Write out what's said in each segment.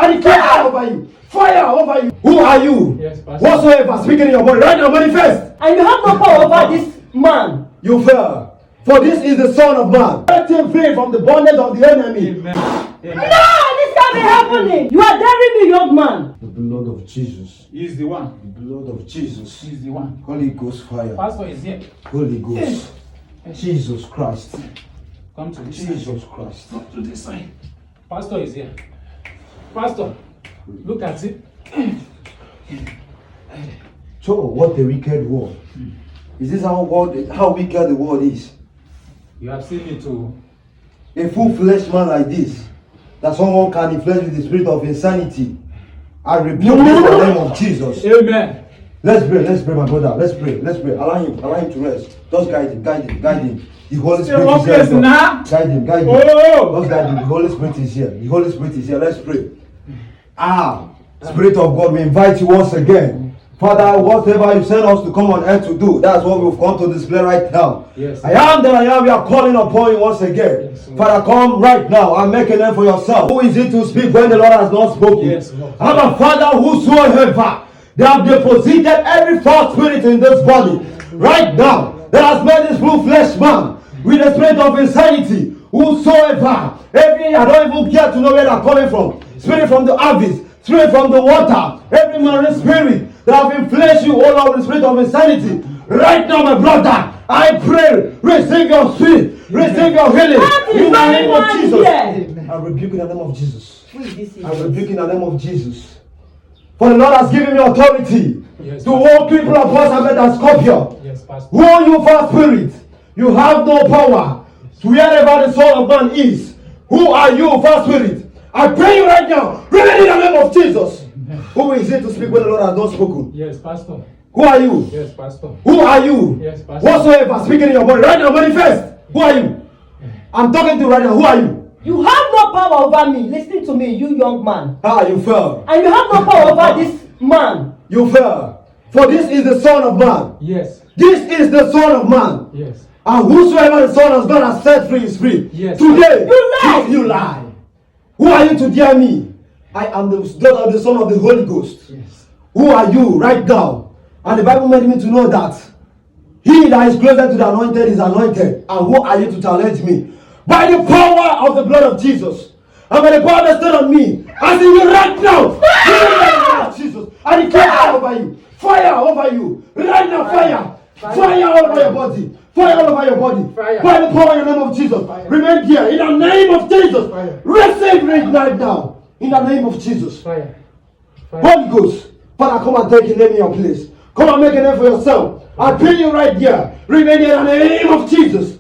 I declare fire over you. Fire over you. Who are you? Yes, Pastor. Whatsoever speaking in your body right now, manifest. And you have no power over this man. You fell. For this is the Son of Man. Let him free from the bondage of the enemy. Amen. No, this can't be happening. You are daring me, young man. The blood of Jesus. He's the one. The blood of Jesus. He's the one. Holy Ghost fire. Pastor is here. Holy Ghost. Jesus Christ. Come to this side. Jesus Christ. Come to this side. Pastor is here. Pastor, look at it. So what a wicked world. Is this how wicked the world is? You have seen it too. A full-fledged man like this, that someone can influence with the spirit of insanity. I rebuke this in the name of Jesus. Amen. Let's pray, my brother. Let's pray. Allow him to rest. Just guide him. The Holy Spirit is here. Guide him. Oh. Just guide him. The Holy Spirit is here. Let's pray. Spirit of God, we invite you once again. Father, whatever you send us to come on earth to do, that's what we've come to display right now. Yes. I am that I am. We are calling upon you once again. Yes, Father, come right now and make a name for yourself. Who is it to speak when the Lord has not spoken? Yes, Lord. I'm a Father, whosoever they have deposited every false spirit in this body right now that has made this full-fledged man with the spirit of insanity. Whosoever, every I don't even care to know where they're coming from. Spirit from the abyss, spirit from the water, every marine spirit that have influenced you all over the spirit of insanity. Right now, my brother, I pray, receive your spirit, receive your healing in the name of Jesus. I rebuke in the name of Jesus. I rebuke in the name of Jesus. For the Lord has given me authority to walk people upon serpent and scorpion. Yes, Pastor. Who are you, false spirit? You have no power. Wherever the Son of Man is, who are you, false spirit? I pray you right now, remain in the name of Jesus. Who is it to speak when the Lord has not spoken? Yes, Pastor. Who are you? Yes, Pastor. Who are you? Yes, Pastor. Whatsoever speaking in your body right now, manifest. Who are you? I'm talking to you right now. Who are you? You have no power over me. Listen to me, you young man. You fell. And you have no power over this man. You fell. For this is the Son of Man. Yes. This is the Son of Man. Yes. And whosoever the Son of God has set free is free. Yes. Today, You lie. you lie. Who are you to dare me? I am the daughter of the Son of the Holy Ghost. Yes. Who are you right now? And the Bible made me to know that he that is closer to the anointed is anointed. And who are you to challenge me? By the power of the blood of Jesus. And by the power vested on me. I see you right now. In the name of Jesus. I declare fire over you. Fire over you. Right now, fire. Fire all over your body. Fire all over your body. Fire. By the power in the name of Jesus. Fire. Remain here. In the name of Jesus. Fire. Receive it right now. In the name of Jesus. Fire. Fire. Holy Ghost. Father, come and take a name in your place. Come and make a name for yourself. I pray you right here. Remain here in the name of Jesus.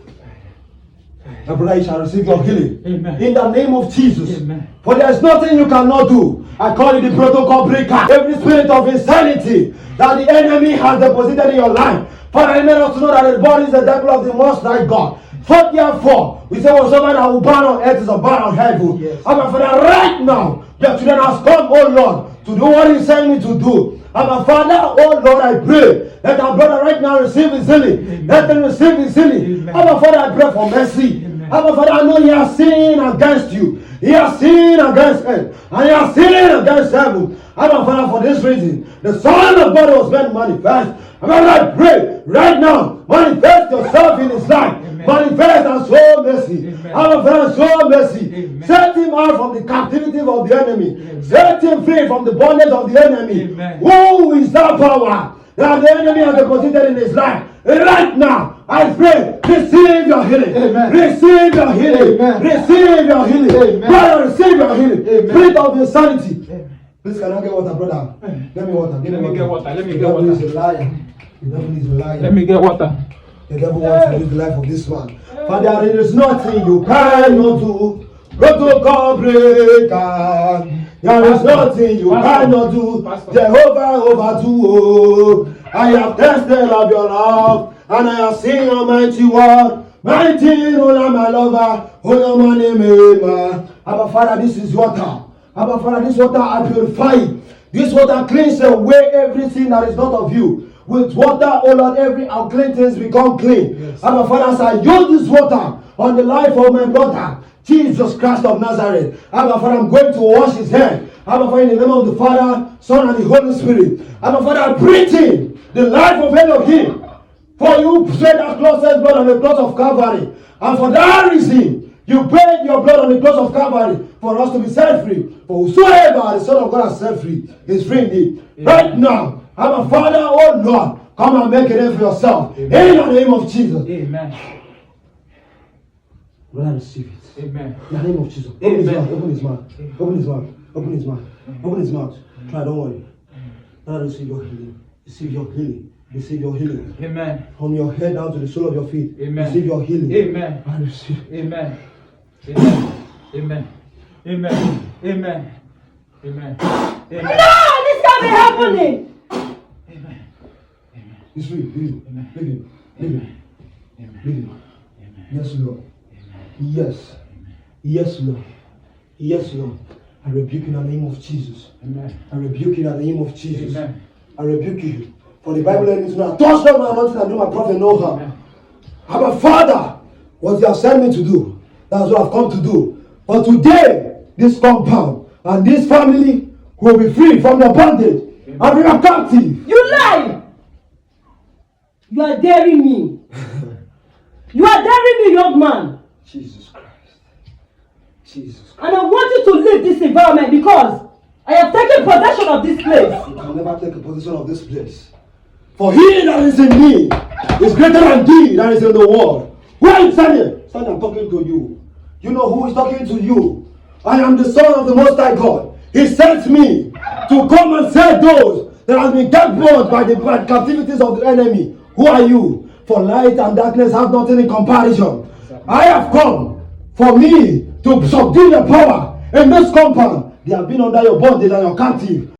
My brother, you shall receive your healing. Amen. In the name of Jesus. Amen. For there is nothing you cannot do. I call you the protocol breaker. Every spirit of insanity that the enemy has deposited in your life. Father, I made us to know that the body is the temple of the Most High God. For therefore, we say whatsoever that will burn on earth is a burn on heaven. Yes. And my Father, right now, your children has come, oh Lord, to do what you sent me to do. And my Father, oh Lord, I pray let our brother right now receive his healing. Amen. Let him receive his healing. Amen. And my Father, I pray for mercy. Amen. And my Father, I know he has sinned against you. He has sinned against earth. And he has sinned against heaven. And my Father, for this reason, the Son of God was meant manifest. And my Father, I pray right now, manifest yourself in his life. Amen. Manifest and show mercy. Amen. And my Father, show mercy. Amen. Set him out from the captivity of the enemy. Amen. Set him free from the bondage of the enemy. Amen. Who is that power that the enemy has deposited in his life? Right now, I pray, receive your healing. Amen. Receive your healing. Amen. Receive your healing. Amen. Brother, receive your healing. Amen. Spirit of insanity. Amen. Please, can I get water, brother? Let me water. Give Let me get water. Let me The get devil water. is a liar. The devil is a liar. Let me get water. The devil wants to use the life of this man. Father, there is nothing you cannot do. Protocol breaker. There is nothing you cannot do. Jehovah overdo. I have tasted of your love, and I have seen your mighty word. Mighty, oh my lover, oh your man, Abba Father, this is water. Abba Father, this water I purify it. This water cleans away everything that is not of you. With water, oh Lord, every unclean things become clean. Yes. Abba Father, as I use this water on the life of my brother, Jesus Christ of Nazareth. Abba Father, I'm going to wash his hand. Abba Father, in the name of the Father, Son, and the Holy Spirit. Abba Father, I breathe in the life of Elohim. For you shed that closest blood on the cross of Calvary. And for that reason, you paid your blood on the cross of Calvary for us to be set free. For whosoever the Son of God has set free is free indeed. Right now, Abba Father, oh Lord, come and make it in for yourself. Amen. In the name of Jesus. Amen. Brother, receive it. Amen. In the name of Jesus. Open his mouth. Open his mouth. Open his mouth. Open his mouth. Open his mouth. Try, don't worry. Brother, receive your healing. Receive your healing. Receive your healing. Amen. From your head down to the sole of your feet. Amen. Receive your healing. Amen. I receive. Amen. Amen. Amen. Amen. Amen. Amen. Amen. No, this can't be happening. Amen. Amen. He's free. Leave him. Amen. Leave him. Leave him. Amen. Leave him. Amen. Yes, Lord. Amen. Yes. Yes, Lord. Yes, Lord. I rebuke you in the name of Jesus. Amen. I rebuke you in the name of Jesus. Amen. I rebuke you. For the Bible let me know, touch not my anointing and do my prophet no harm. Our Father, what you have sent me to do, that's what I've come to do. But today, this compound and this family will be free from your bondage. And we are captive. You lie. You are daring me. You are daring me, young man. Jesus Christ. Jesus Christ. And I want you to leave this environment because I have taken possession of this place. You can never take a position of this place. For he that is in me is greater than he that is in the world. Where is Daniel? Son, I'm talking to you. You know who is talking to you? I am the Son of the Most High God. He sent me to come and save those that have been captured by the captivities of the enemy. Who are you? For light and darkness have nothing in comparison. I have come for me to subdue the power in this compound. They have been under your bondage and your captive.